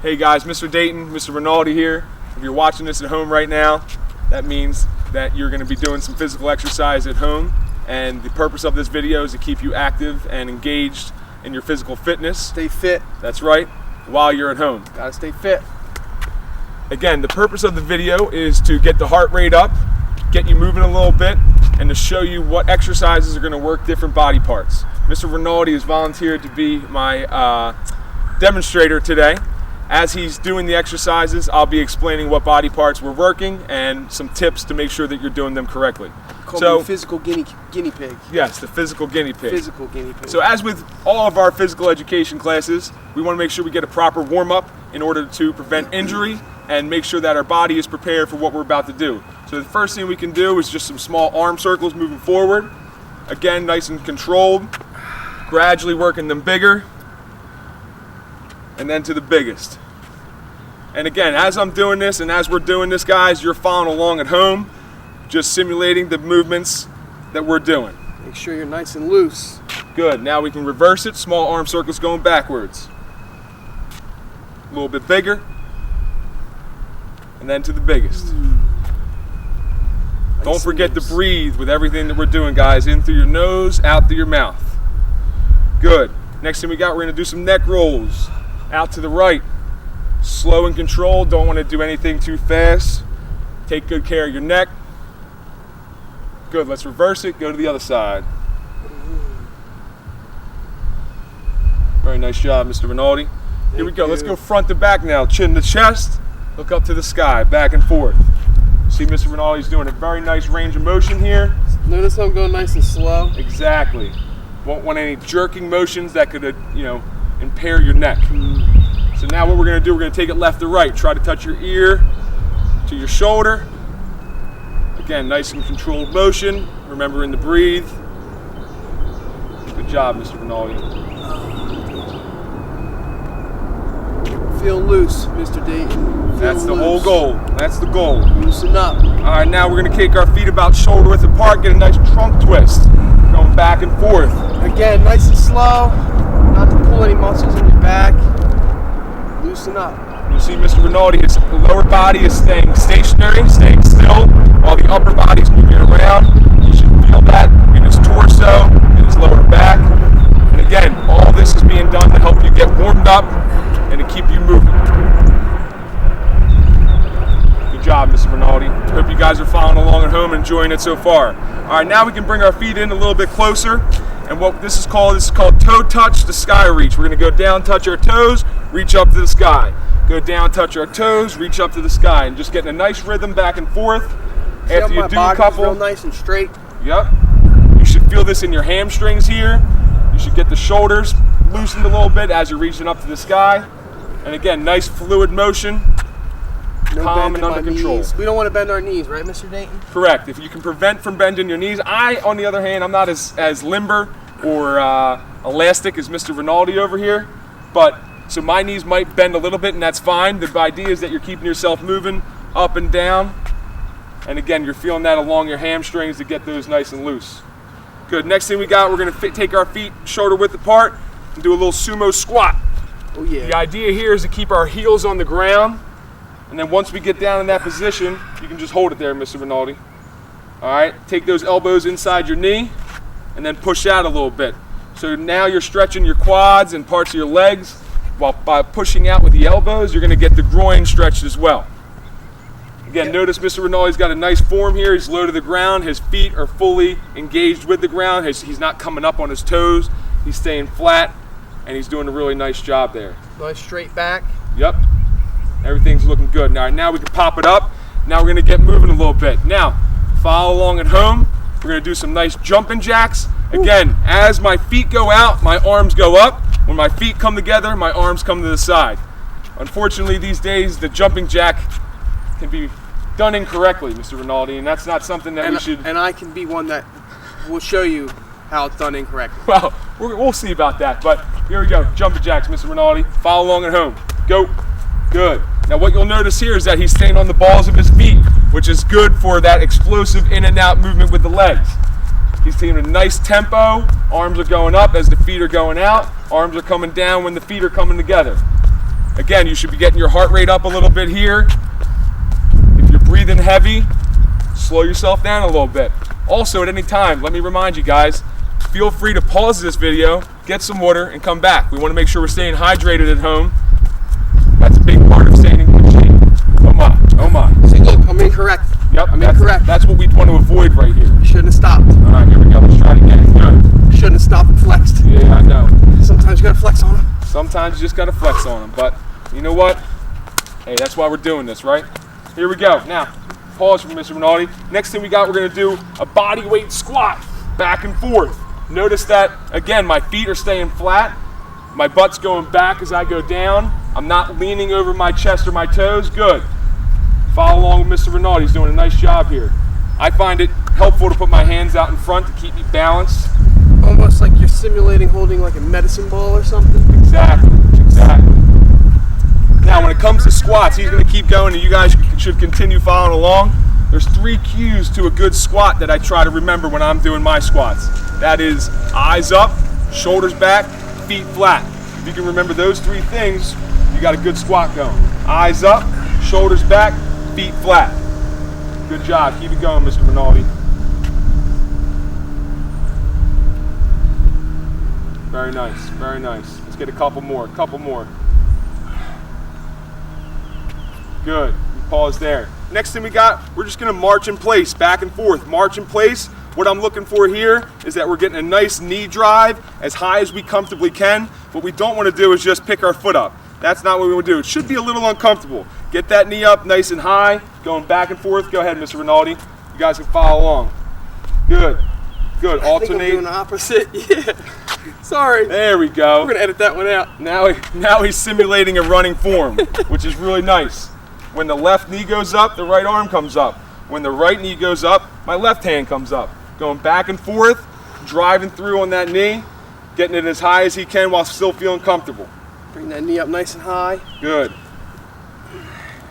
Hey guys, Mr. Dayton, Mr. Rinaldi here. If you're watching this at home right now, that means that you're going to be doing some physical exercise at home, and the purpose of this video is to keep you active and engaged in your physical fitness. Stay fit. That's right, while you're at home. Gotta stay fit. Again, the purpose of the video is to get the heart rate up, get you moving a little bit, and to show you what exercises are going to work different body parts. Mr. Rinaldi has volunteered to be my demonstrator today. As he's doing the exercises, I'll be explaining what body parts we're working and some tips to make sure that you're doing them correctly. Call me the physical guinea pig. Yes, the physical guinea pig. Physical guinea pig. So as with all of our physical education classes, we want to make sure we get a proper warm-up in order to prevent injury and make sure that our body is prepared for what we're about to do. So the first thing we can do is just some small arm circles moving forward. Again, nice and controlled. Gradually working them bigger, and then to the biggest. And again, as I'm doing this and as we're doing this, guys, you're following along at home, just simulating the movements that we're doing. Make sure you're nice and loose. Good. Now we can reverse it. Small arm circles going backwards. A little bit bigger. And then to the biggest. Don't forget to breathe with everything that we're doing, guys. In through your nose, out through your mouth. Good. Next thing we got, we're going to do some neck rolls. Out to the right. Slow and controlled. Don't want to do anything too fast. Take good care of your neck. Good. Let's reverse it. Go to the other side. Very nice job, Mr. Rinaldi. Here we go. Let's go front to back now. Chin to chest. Look up to the sky. Back and forth. See, Mr. Rinaldi's doing a very nice range of motion here. Notice how I'm going nice and slow. Exactly. Won't want any jerking motions that could, impair your neck. So now what we're going to do, we're going to take it left to right. Try to touch your ear to your shoulder. Again, nice and controlled motion. Remembering to breathe. Good job, Mr. Rinaldi. Feel loose, Mr. Dayton. That's the whole goal. That's the goal. Loosen up. All right, now we're going to kick our feet about shoulder width apart. Get a nice trunk twist. Going back and forth. Again, nice and slow. Not to pull any muscles in your back. Loosen up. You'll see Mr. Rinaldi, his lower body is staying stationary, staying still, while the upper body is moving around. You should feel that in his torso, in his lower back. And again, all this is being done to help you get warmed up and to keep you moving. Good job, Mr. Rinaldi. Hope you guys are following along at home and enjoying it so far. All right, now we can bring our feet in a little bit closer. And what this is called toe touch to sky reach. We're going to go down, touch our toes, reach up to the sky. Go down, touch our toes, reach up to the sky, and just getting a nice rhythm back and forth. See after you do a couple, real nice and straight. Yep. You should feel this in your hamstrings here. You should get the shoulders loosened a little bit as you're reaching up to the sky. And again, nice fluid motion. Calm and under control. Knees. We don't want to bend our knees, right, Mr. Dayton? Correct. If you can prevent from bending your knees. On the other hand, I'm not as limber or elastic as Mr. Rinaldi over here, so my knees might bend a little bit, and that's fine. The idea is that you're keeping yourself moving up and down, and again, you're feeling that along your hamstrings to get those nice and loose. Good. Next thing we got, we're going to take our feet shoulder width apart and do a little sumo squat. Oh yeah. The idea here is to keep our heels on the ground. And then once we get down in that position, you can just hold it there, Mr. Rinaldi. All right, take those elbows inside your knee and then push out a little bit. So now you're stretching your quads and parts of your legs, while by pushing out with the elbows, you're gonna get the groin stretched as well. Again, notice Mr. Rinaldi's got a nice form here. He's low to the ground. His feet are fully engaged with the ground. He's not coming up on his toes. He's staying flat, and he's doing a really nice job there. Nice straight back. Yep. Everything's looking good. Now we can pop it up. Now we're going to get moving a little bit. Now, follow along at home. We're going to do some nice jumping jacks. Again, as my feet go out, my arms go up. When my feet come together, my arms come to the side. Unfortunately, these days, the jumping jack can be done incorrectly, Mr. Rinaldi, and that's not something that we should... And I can be one that will show you how it's done incorrectly. Well, we'll see about that, but here we go. Jumping jacks, Mr. Rinaldi. Follow along at home. Go. Good. Now what you'll notice here is that he's staying on the balls of his feet, which is good for that explosive in and out movement with the legs. He's taking a nice tempo. Arms are going up as the feet are going out. Arms are coming down when the feet are coming together. Again, you should be getting your heart rate up a little bit here. If you're breathing heavy, slow yourself down a little bit. Also, at any time, let me remind you guys, feel free to pause this video, get some water, and come back. We want to make sure we're staying hydrated at home. That's a big part of staying in good shape. Oh my, oh my. See, look, I'm incorrect. Yep, I'm incorrect. That's what we want to avoid right here. Shouldn't have stopped. All right, here we go. Let's try it again. Good. Shouldn't have stopped and flexed. Yeah, I know. Sometimes you gotta flex on them. Sometimes you just got to flex on them. But you know what? Hey, that's why we're doing this, right? Here we go. Now, pause for Mr. Rinaldi. Next thing we got, we're going to do a body weight squat, back and forth. Notice that, again, my feet are staying flat. My butt's going back as I go down. I'm not leaning over my chest or my toes. Good. Follow along with Mr. Rinaldi. He's doing a nice job here. I find it helpful to put my hands out in front to keep me balanced. Almost like you're simulating holding like a medicine ball or something. Exactly, exactly. Now, when it comes to squats, he's going to keep going, and you guys should continue following along. There's 3 cues to a good squat that I try to remember when I'm doing my squats. That is eyes up, shoulders back, feet flat. If you can remember those 3 things, you got a good squat going. Eyes up, shoulders back, feet flat. Good job. Keep it going, Mr. Rinaldi. Very nice, very nice. Let's get a couple more, Good. Pause there. Next thing we got, we're just going to march in place, back and forth. March in place. What I'm looking for here is that we're getting a nice knee drive as high as we comfortably can. What we don't want to do is just pick our foot up. That's not what we want to do. It should be a little uncomfortable. Get that knee up nice and high, going back and forth. Go ahead, Mr. Rinaldi. You guys can follow along. Good. Good. I think I'm Alternate. doing the opposite. Yeah. Sorry. There we go. We're gonna edit that one out. Now he's simulating a running form, which is really nice. When the left knee goes up, the right arm comes up. When the right knee goes up, my left hand comes up. Going back and forth, driving through on that knee, getting it as high as he can while still feeling comfortable. Bring that knee up nice and high. Good.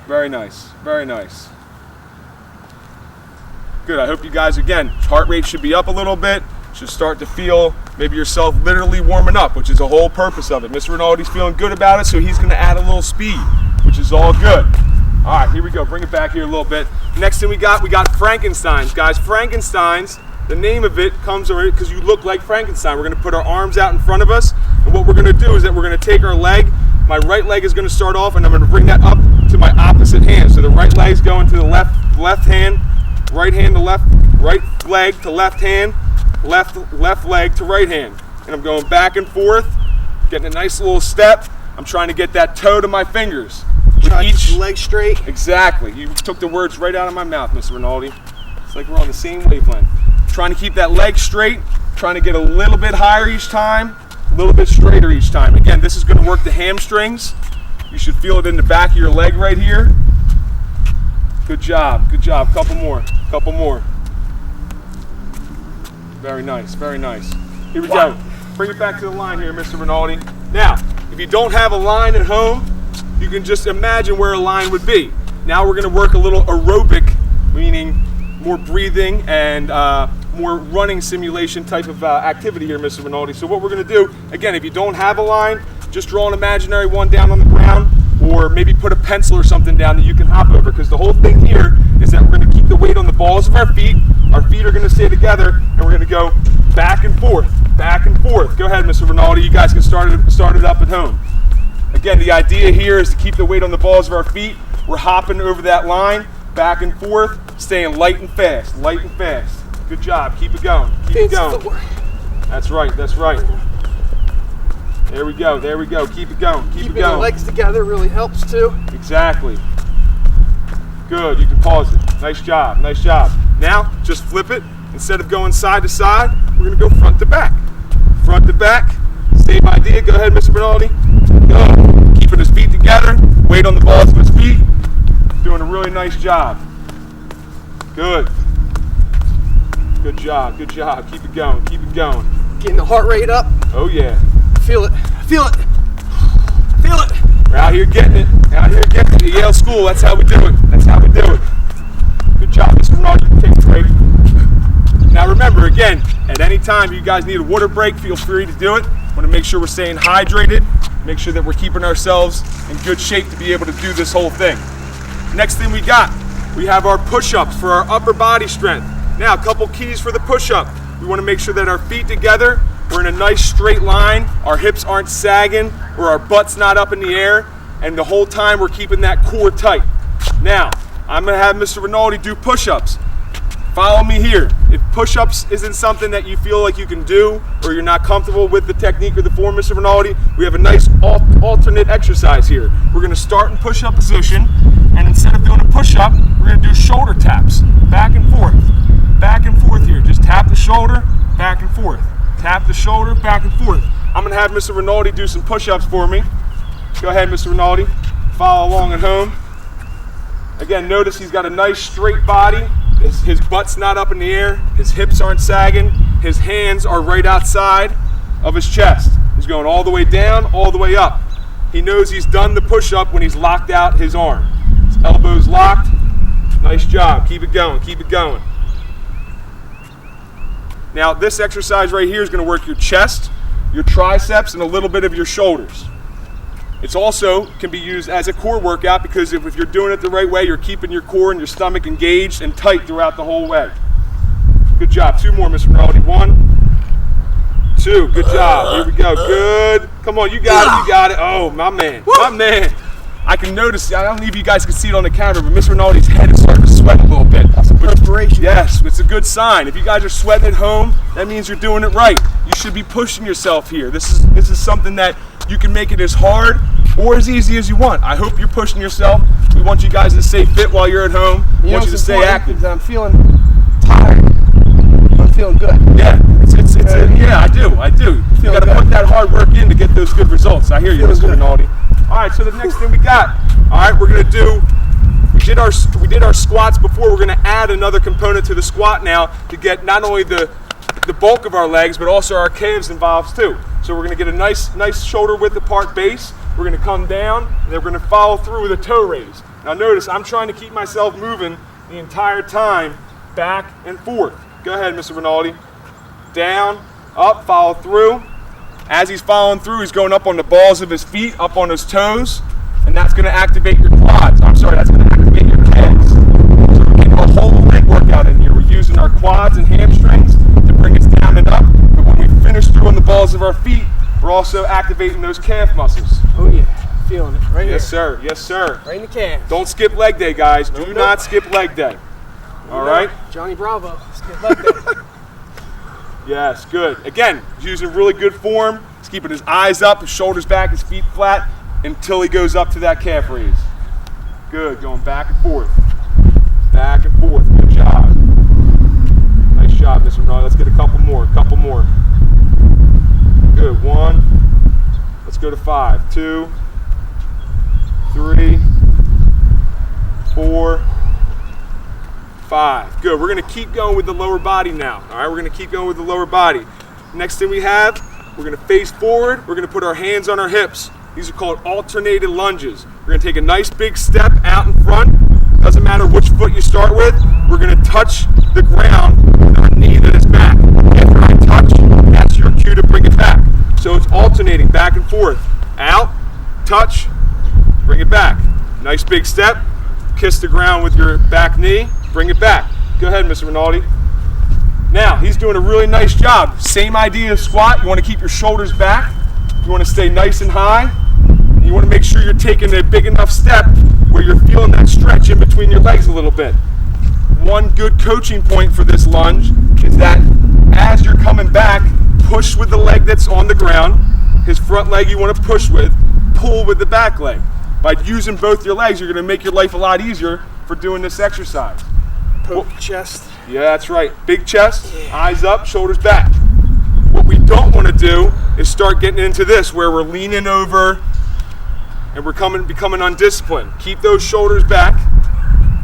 Very nice. Very nice. Good. I hope you guys, again, heart rate should be up a little bit. Should start to feel maybe yourself literally warming up, which is the whole purpose of it. Mr. Rinaldi's feeling good about it, so he's going to add a little speed, which is all good. All right, here we go. Bring it back here a little bit. Next thing we got Frankensteins. Guys, Frankensteins, the name of it comes because you look like Frankenstein. We're going to put our arms out in front of us, and what we're going to do is that we're going to take our leg. My right leg is going to start off, and I'm going to bring that up to my opposite hand. So the right leg's going to the left hand, right hand to left, right leg to left hand, left leg to right hand. And I'm going back and forth, getting a nice little step. I'm trying to get that toe to my fingers. Try to keep the leg straight. Exactly. You took the words right out of my mouth, Mr. Rinaldi. It's like we're on the same wavelength. Trying to keep that leg straight, trying to get a little bit higher each time, a little bit straighter each time. Again, this is going to work the hamstrings. You should feel it in the back of your leg right here. Good job, good job. Couple more, couple more. Very nice, very nice. Here we go. Bring it back to the line here, Mr. Rinaldi. Now, if you don't have a line at home, you can just imagine where a line would be. Now we're going to work a little aerobic, meaning more breathing and more running simulation type of activity here, Mr. Rinaldi. So what we're going to do, again, if you don't have a line, just draw an imaginary one down on the ground, or maybe put a pencil or something down that you can hop over, because the whole thing here is that we're going to keep the weight on the balls of our feet. Our feet are going to stay together, and we're going to go back and forth, back and forth. Go ahead, Mr. Rinaldi. You guys can start it up at home. Again, the idea here is to keep the weight on the balls of our feet. We're hopping over that line, back and forth, staying light and fast, light and fast. Good job. Keep it going. Keep it going. That's right. That's right. There we go. There we go. Keep it going. Keep it Keeping going. the legs together really helps too. Exactly. Good. You can pause it. Nice job. Nice job. Now, just flip it. Instead of going side to side, we're going to go front to back. Front to back. Same idea. Go ahead, Mr. Rinaldi. Go. Keeping his feet together. Weight on the balls of his feet. Doing a really nice job. Good. Good job. Good job. Keep it going. Keep it going. Getting the heart rate up. Oh, yeah. Feel it. Feel it. Feel it. We're out here getting it. Out here getting it. At Yale School, that's how we do it. That's how we do it. Good job, Mr. Rinaldi. You can take a break. Now remember, again, at any time you guys need a water break, feel free to do it. Want to make sure we're staying hydrated, make sure that we're keeping ourselves in good shape to be able to do this whole thing. Next thing we have our push-ups for our upper body strength. Now, a couple keys for the push-up. We want to make sure that our feet together, we're in a nice straight line, our hips aren't sagging, or our butt's not up in the air, and the whole time we're keeping that core tight. Now, I'm going to have Mr. Rinaldi do push-ups. Follow me here. If push-ups isn't something that you feel like you can do, or you're not comfortable with the technique or the form, Mr. Rinaldi, we have a nice alternate exercise here. We're going to start in push-up position, and instead of doing a push-up, we're going to do shoulder taps, back and forth here. Just tap the shoulder, back and forth. Tap the shoulder, back and forth. I'm going to have Mr. Rinaldi do some push-ups for me. Go ahead, Mr. Rinaldi. Follow along at home. Again, notice he's got a nice straight body. His butt's not up in the air. His hips aren't sagging. His hands are right outside of his chest. He's going all the way down, all the way up. He knows he's done the push-up when he's locked out his arm. His elbow's locked. Nice job. Keep it going. Keep it going. Now, this exercise right here is going to work your chest, your triceps, and a little bit of your shoulders. It's also can be used as a core workout because if you're doing it the right way, you're keeping your core and your stomach engaged and tight throughout the whole way. Good job. 2 more, Mr. Rinaldi. 1, 2. Good job. Here we go. Good. Come on, you got it. You got it. Oh, my man. My man. I can notice, I don't know if you guys can see it on the camera, but Mr. Rinaldi's head is starting to sweat a little bit. That's a perspiration. Yes, it's a good sign. If you guys are sweating at home, that means you're doing it right. You should be pushing yourself here. This is something that you can make it as hard or as easy as you want. I hope you're pushing yourself. We want you guys to stay fit while you're at home. We want you to stay active. I'm feeling tired. I'm feeling good. Yeah, yeah, I do. You got to put that hard work in to get those good results. I hear you, Mr. Rinaldi. All right, so the next thing we got. All right, we're gonna do. We did our squats before. We're gonna add another component to the squat now to get not only the bulk of our legs, but also our calves involved too. So we're gonna get a nice shoulder width apart base. We're gonna come down, and then we're gonna follow through with a toe raise. Now notice, I'm trying to keep myself moving the entire time, back and forth. Go ahead, Mr. Rinaldi. Down, up, follow through. As he's following through, he's going up on the balls of his feet, up on his toes, and that's gonna activate your quads. That's gonna activate your calves. So we're getting a whole leg workout in here. We're using our quads and hamstrings to bring us down and up, but when we finish through on the balls of our feet, we're also activating those calf muscles. Oh yeah, feeling it right here. Yes, sir. Yes, sir. Right in the calf. Don't skip leg day, guys. Do not skip leg day. All right? Johnny Bravo, skip leg day. Yes, good. Again, he's using really good form. He's keeping his eyes up, his shoulders back, his feet flat until he goes up to that calf raise. Good, going back and forth. Back and forth. Good job. Nice job, Mr. Rinaldi. Let's get a couple more. Good. 1. Let's go to 5. 2, 3, 4, 5. Good. We're going to keep going with the lower body now. All right, we're going to keep going with the lower body. Next thing we have, we're going to face forward. We're going to put our hands on our hips. These are called alternated lunges. We're going to take a nice big step out in front. Doesn't matter which foot you start with. We're going to touch the ground with our knee that is back. After I touch, that's your cue to bring it back. So it's alternating back and forth. Out, touch, bring it back. Nice big step. Kiss the ground with your back knee. Bring it back. Go ahead, Mr. Rinaldi. Now, he's doing a really nice job. Same idea of squat. You want to keep your shoulders back. You want to stay nice and high. And you want to make sure you're taking a big enough step where you're feeling that stretch in between your legs a little bit. One good coaching point for this lunge is that as you're coming back, push with the leg that's on the ground. His front leg you want to push with, pull with the back leg. By using both your legs, you're going to make your life a lot easier for doing this exercise. Poke chest. Yeah, that's right. Big chest, eyes up, shoulders back. What we don't want to do is start getting into this where we're leaning over and we're becoming undisciplined. Keep those shoulders back,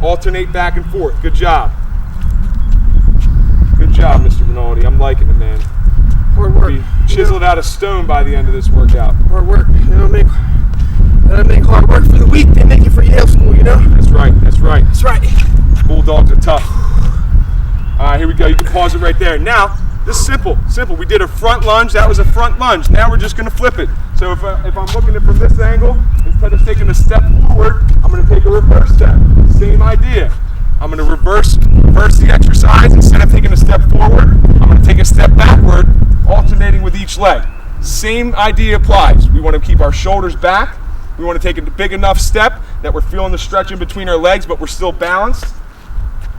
alternate back and forth. Good job. Good job, Mr. Rinaldi. I'm liking it, man. Hard work. Be chiseled out of stone by the end of this workout. Hard work. They don't make hard work for the week. They make it for Yale school, you know? That's right. That's right. That's right. Bulldogs are tough. All right, here we go. You can pause it right there. Now, This is simple. We did a front lunge. That was a front lunge. Now we're just going to flip it. So if I'm looking at it from this angle, instead of taking a step forward, I'm going to take a reverse step. Same idea. I'm going to reverse the exercise. Instead of taking a step forward, I'm going to take a step backward, alternating with each leg. Same idea applies. We want to keep our shoulders back. We want to take a big enough step that we're feeling the stretch in between our legs, but we're still balanced.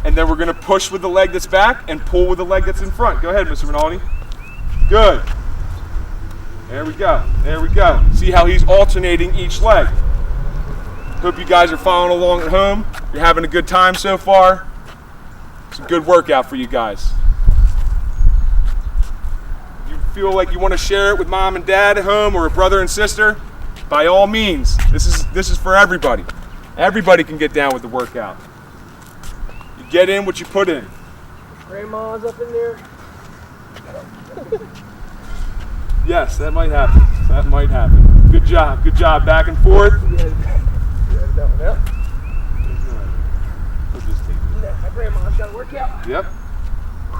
And then we're going to push with the leg that's back and pull with the leg that's in front. Go ahead, Mr. Rinaldi. Good. There we go. There we go. See how he's alternating each leg. Hope you guys are following along at home. You're having a good time so far. It's a good workout for you guys. If you feel like you want to share it with mom and dad at home or a brother and sister, by all means, this is for everybody. Everybody can get down with the workout. Get in what you put in. Grandma's up in there. Yes, that might happen. That might happen. Good job. Good job. Back and forth. My grandma's got to work out. Yep.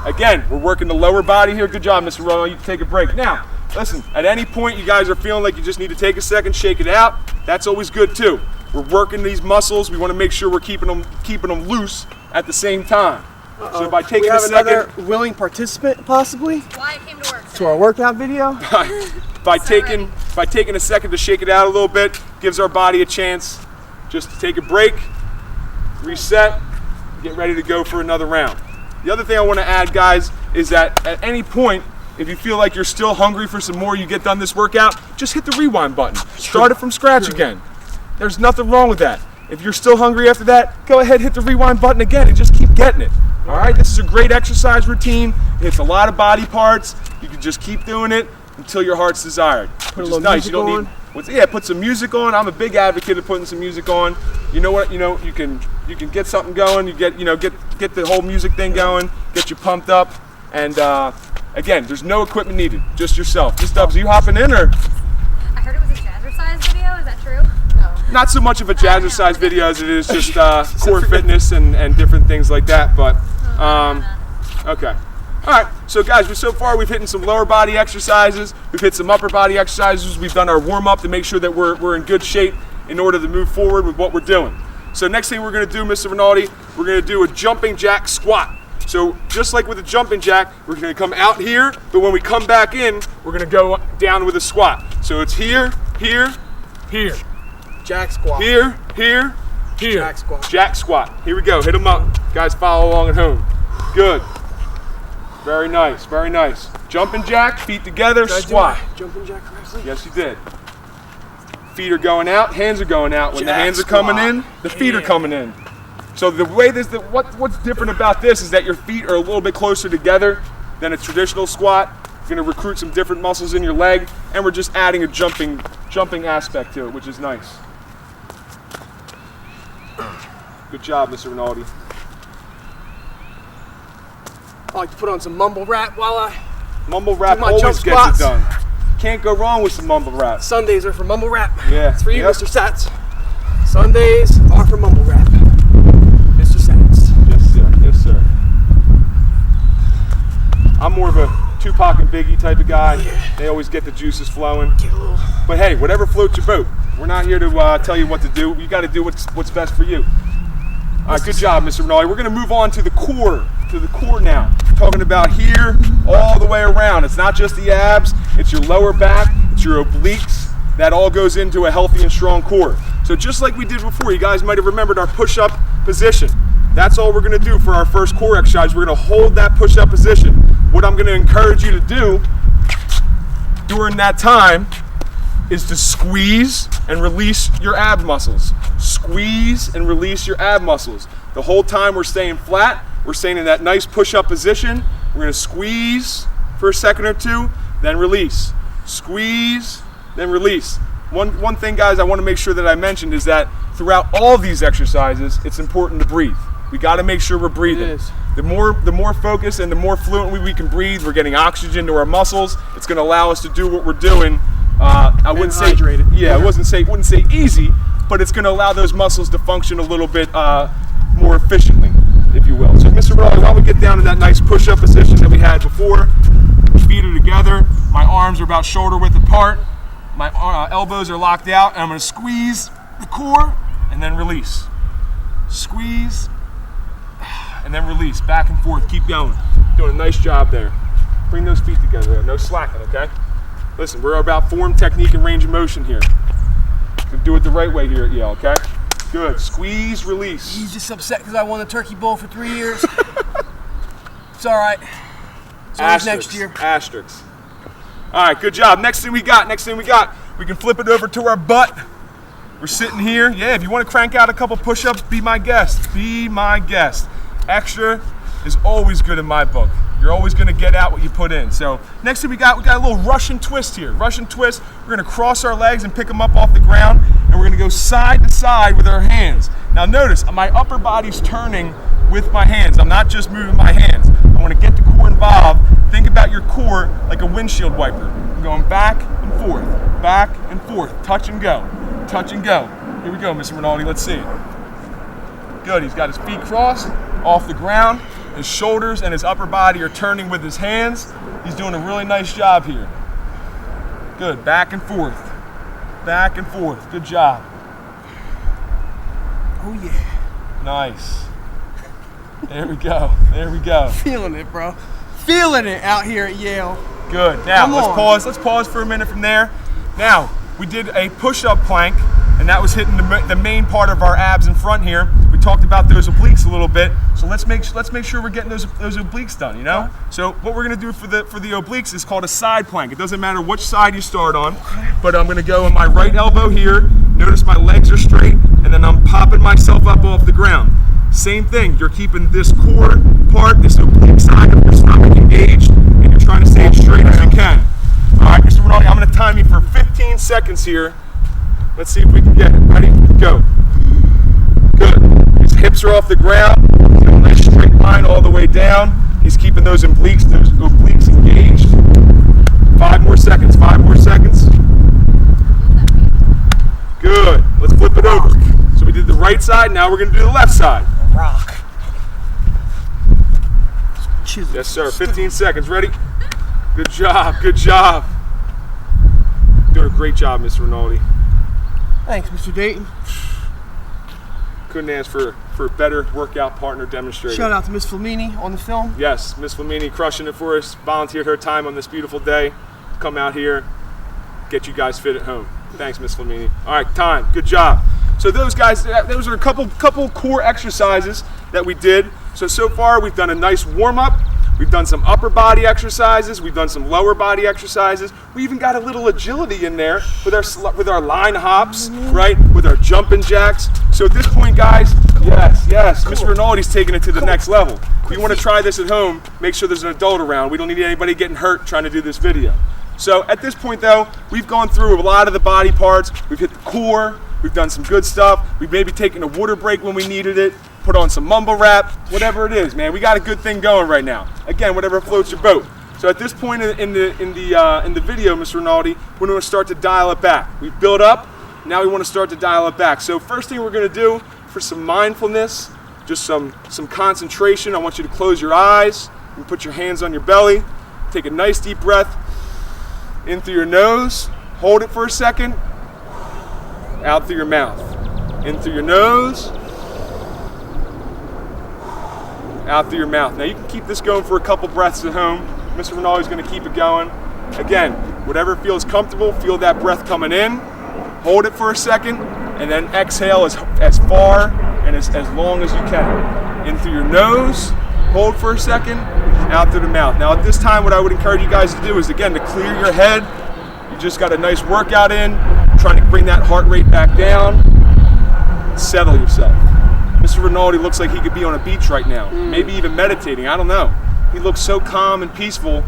Again, we're working the lower body here. Good job, Mr. Rowan. You can take a break. Now, listen, at any point you guys are feeling like you just need to take a second, shake it out, that's always good too. We're working these muscles. We want to make sure we're keeping them loose at the same time. So by taking we have a second, another willing participant possibly Why I came to work to our workout video. by taking a second to shake it out a little bit, gives our body a chance just to take a break, reset, get ready to go for another round. The other thing I want to add, guys, is that at any point, if you feel like you're still hungry for some more, you get done this workout, just hit the rewind button. Start it from scratch again. There's nothing wrong with that. If you're still hungry after that, go ahead, hit the rewind button again and just keep getting it. All right, this is a great exercise routine. It hits a lot of body parts. You can just keep doing it until your heart's desired. Put a Which is little nice. music You don't on. need, put some music on. I'm a big advocate of putting some music on. You know what? You can get something going. You get the whole music thing going. Get you pumped up. And again, there's no equipment needed. Just yourself. Just Dubs, are you hopping in or? I heard it was a jazzercise video. Is that true? No. Not so much of a jazzercise video as it is just core fitness and different things like that. But okay. All right. So guys, so far we've hit some lower body exercises. We've hit some upper body exercises. We've done our warm up to make sure that we're in good shape in order to move forward with what we're doing. So next thing we're going to do, Mr. Rinaldi, we're going to do a jumping jack squat. So just like with the jumping jack, we're going to come out here, but when we come back in, we're going to go down with a squat. So it's here, here, here. Jack squat. Here, here, here. Jack squat. Jack squat. Here we go. Hit them up. Guys, follow along at home. Good. Very nice. Very nice. Jumping jack, feet together, Did I squat. do my jumping jack correctly? Yes, you did. Feet are going out, hands are going out. When the Jack hands are coming squat. in, the feet are Yeah. coming in. So the way what's different about this is that your feet are a little bit closer together than a traditional squat. You're going to recruit some different muscles in your leg, and we're just adding a jumping aspect to it, which is nice. Good job, Mr. Rinaldi. I like to put on some mumble rap while I. Mumble rap Do my always jump gets it squats. done. Can't go wrong with some mumble rap. Sundays are for mumble rap. Yeah. It's for you, Yep. Mr. Sats. Sundays are for mumble rap. Mr. Sats. Yes, sir. Yes, sir. I'm more of a Tupac and Biggie type of guy. Yeah. They always get the juices flowing. Get a little. But hey, whatever floats your boat. We're not here to tell you what to do. You got to do what's best for you. All right, good job, Mr. Rinaldi. We're going to move on to the core. Now. Talking about here all the way around. It's not just the abs. It's your lower back. It's your obliques. That all goes into a healthy and strong core. So just like we did before, you guys might have remembered our push-up position. That's all we're going to do for our first core exercise. We're going to hold that push-up position. What I'm going to encourage you to do during that time is to squeeze and release your ab muscles. Squeeze and release your ab muscles. The whole time we're staying flat, we're staying in that nice push-up position. We're going to squeeze for a second or two, then release. Squeeze, then release. One thing, guys, I want to make sure that I mentioned is that throughout all these exercises, it's important to breathe. We got to make sure we're breathing. It is. The more focused and the more fluently we can breathe, we're getting oxygen to our muscles. It's going to allow us to do what we're doing. I wouldn't say hydrated. Yeah, I wouldn't say easy, but it's going to allow those muscles to function a little bit more efficiently, if you will. So, Mr. Rinaldi, why don't we get down to that nice push-up position that we had before? together. My arms are about shoulder width apart. My elbows are locked out, and I'm gonna squeeze the core and then release. Squeeze and then release, back and forth, keep going. Doing a nice job there. Bring those feet together there, no slacking, okay? Listen, we're about form, technique, and range of motion here. Do it the right way here at Yale, okay? Good, squeeze, release. He's just upset because I won the Turkey Bowl for 3 years. It's all right. It's always next year. Asterisks. All right, good job. Next thing we got, we can flip it over to our butt. We're sitting here. Yeah, if you want to crank out a couple push-ups, be my guest. Be my guest. Extra is always good in my book. You're always going to get out what you put in. So next thing we got a little Russian twist here. Russian twist. We're going to cross our legs and pick them up off the ground, and we're going to go side to side with our hands. Now notice, my upper body's turning with my hands. I'm not just moving my hands. I want to get the core involved. Think about your core like a windshield wiper. I'm going back and forth, touch and go, touch and go. Here we go, Mr. Rinaldi, let's see it. Good, he's got his feet crossed off the ground. His shoulders and his upper body are turning with his hands. He's doing a really nice job here. Good, back and forth, good job. Oh yeah. Nice. There we go. Feeling it, bro. Feeling it out here at Yale. Good. Now Come on. let's pause for a minute from there. Now we did a push-up plank, and that was hitting the main part of our abs in front here. We talked about those obliques a little bit, so let's make sure we're getting those obliques done. You know. So what we're gonna do for the obliques is called a side plank. It doesn't matter which side you start on, but I'm gonna go on my right elbow here. Notice my legs are straight, and then I'm popping myself up off the ground. Same thing. You're keeping this core part, this oblique side of your stomach engaged, and you're trying to stay as straight as you can. All right, Mr. Rinaldi, I'm going to time you for 15 seconds here. Let's see if we can get it. Ready? Go. Good. His hips are off the ground. He's got a nice straight line all the way down. He's keeping those obliques engaged. 5 more seconds. Good. Let's flip it over. So we did the right side. Now we're going to do the left side. Rock. Chisel. Yes, sir. 15 seconds. Ready? Good job. Doing a great job, Mr. Rinaldi. Thanks, Mr. Dayton. Couldn't ask for a better workout partner demonstrator. Shout out to Miss Flamini on the film. Yes, Miss Flamini crushing it for us. Volunteered her time on this beautiful day. Come out here, get you guys fit at home. Thanks, Miss Flamini. All right, time. Good job. So those are a couple core exercises that we did. So far we've done a nice warm-up. We've done some upper body exercises. We've done some lower body exercises. We even got a little agility in there with our line hops, right? With our jumping jacks. So at this point, guys, yes, Mr. Rinaldi's taking it to the next level. If you want to try this at home, make sure there's an adult around. We don't need anybody getting hurt trying to do this video. So at this point, though, we've gone through a lot of the body parts. We've hit the core. We've done some good stuff. We've maybe taken a water break when we needed it. Put on some mumble rap, whatever it is, man. We got a good thing going right now. Again, whatever floats your boat. So at this point in the video, Mr. Rinaldi, we're going to start to dial it back. We've built up. Now we want to start to dial it back. So first thing we're going to do for some mindfulness, just some concentration. I want you to close your eyes and put your hands on your belly. Take a nice deep breath in through your nose. Hold it for a second. Out through your mouth. In through your nose. Out through your mouth. Now you can keep this going for a couple breaths at home. Mr. Rinaldi's going to keep it going. Again, whatever feels comfortable, feel that breath coming in. Hold it for a second, and then exhale as far and as long as you can. In through your nose, hold for a second, out through the mouth. Now at this time, what I would encourage you guys to do is, again, to clear your head. You just got a nice workout in, trying to bring that heart rate back down. Settle yourself. Mr. Rinaldi looks like he could be on a beach right now, maybe even meditating, I don't know. He looks so calm and peaceful.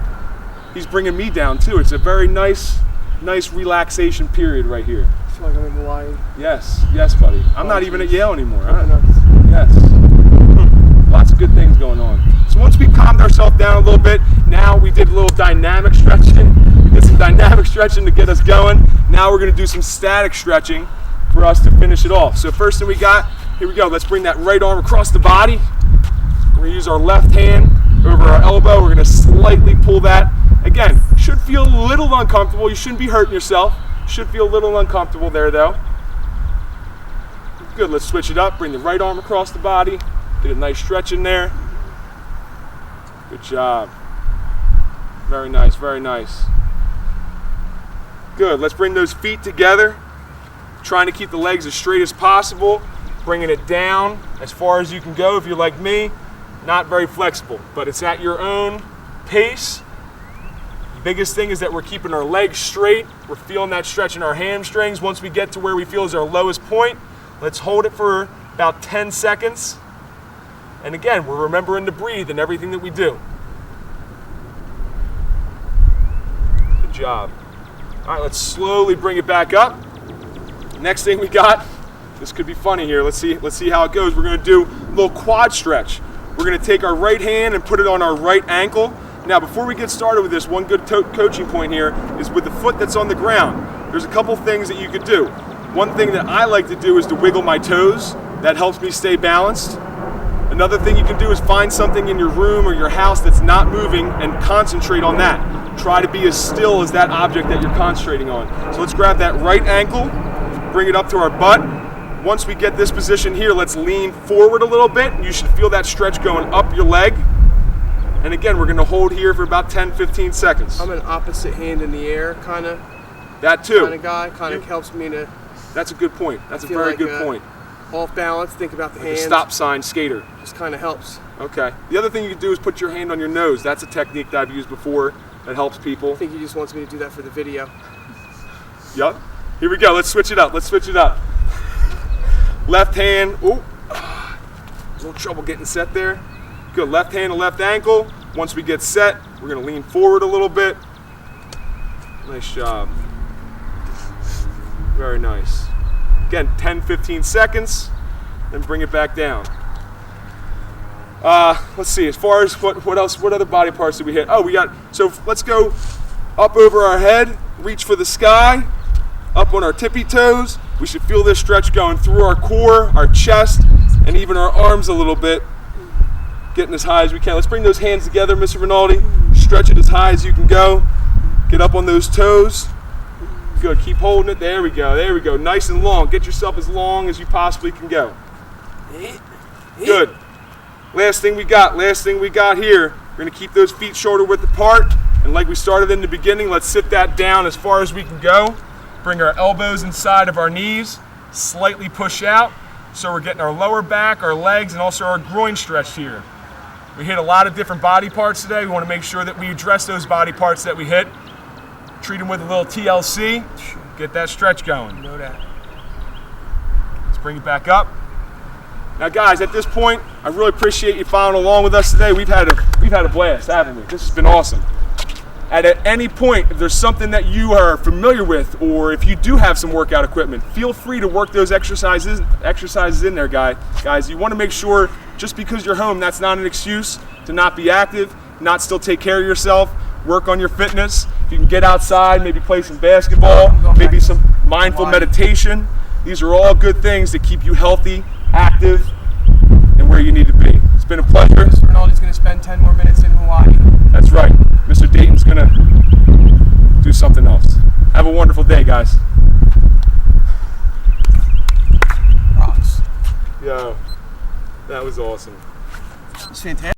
He's bringing me down too. It's a very nice relaxation period right here. I feel like I'm in Hawaii. Yes, buddy. I'm not even at Yale anymore. Huh? No. Yes. Lots of good things going on. So once we calmed ourselves down a little bit, now we did a little dynamic stretching. We did some dynamic stretching to get us going. Now we're going to do some static stretching for us to finish it off. So first thing we got, here we go. Let's bring that right arm across the body. We're going to use our left hand over our elbow. We're going to slightly pull that Again, should feel a little uncomfortable. You shouldn't be hurting yourself. Should feel a little uncomfortable there though. Good, let's switch it up. Bring the right arm across the body. Get a nice stretch in there. Good job. Very nice, very nice. Good, let's bring those feet together. Trying to keep the legs as straight as possible. Bringing it down as far as you can go. If you're like me, not very flexible, but it's at your own pace. The biggest thing is that we're keeping our legs straight. We're feeling that stretch in our hamstrings. Once we get to where we feel is our lowest point, let's hold it for about 10 seconds. And again, we're remembering to breathe in everything that we do. Good job. All right, let's slowly bring it back up. Next thing we got, this could be funny here. Let's see how it goes. We're gonna do a little quad stretch. We're gonna take our right hand and put it on our right ankle. Now, before we get started with this, one good coaching point here is with the foot that's on the ground, there's a couple things that you could do. One thing that I like to do is to wiggle my toes. That helps me stay balanced. Another thing you can do is find something in your room or your house that's not moving and concentrate on that. Try to be as still as that object that you're concentrating on. So let's grab that right ankle, bring it up to our butt. Once we get this position here, let's lean forward a little bit. You should feel that stretch going up your leg. And again, we're gonna hold here for about 10, 15 seconds. I'm an opposite hand in the air kind of That too. guy. Kind of helps me to That's a good point. That's a feel very like, good point. off balance, think about the Like a hands. stop sign skater. Just kind of helps. Okay. The other thing you can do is put your hand on your nose. That's a technique that I've used before that helps people. I think he just wants me to do that for the video. Yup. Here we go. Let's switch it up. Let's switch it up. Left hand. Oh, a little trouble getting set there. Good. Left hand to left ankle. Once we get set, we're going to lean forward a little bit. Nice job. Very nice. Again, 10, 15 seconds, then bring it back down. Let's see, as far as what else, what other body parts did we hit? Oh, so let's go up over our head, reach for the sky, up on our tippy toes. We should feel this stretch going through our core, our chest, and even our arms a little bit, getting as high as we can. Let's bring those hands together, Mr. Rinaldi. Stretch it as high as you can go. Get up on those toes. Good, keep holding it. There we go, there we go. Nice and long. Get yourself as long as you possibly can go. Good. Last thing we got here. We're gonna keep those feet shoulder width apart. And like we started in the beginning, let's sit that down as far as we can go. Bring our elbows inside of our knees, slightly push out. So we're getting our lower back, our legs, and also our groin stretched here. We hit a lot of different body parts today. We wanna make sure that we address those body parts that we hit. Treat them with a little TLC, get that stretch going. You know that. Let's bring it back up. Now guys, at this point, I really appreciate you following along with us today. We've had a blast, haven't we? This has been awesome. At any point, if there's something that you are familiar with, or if you do have some workout equipment, feel free to work those exercises in there, guys. You want to make sure, just because you're home, that's not an excuse to not be active, not still take care of yourself, work on your fitness. If you can get outside, maybe play some basketball, maybe some mindful meditation. These are all good things to keep you healthy, active, and where you need to be. It's been a pleasure. Mr. Rinaldi's going to spend 10 more minutes in Hawaii. That's right. Mr. Dayton's going to do something else. Have a wonderful day, guys. Rocks. Yo, that was awesome. It's fantastic.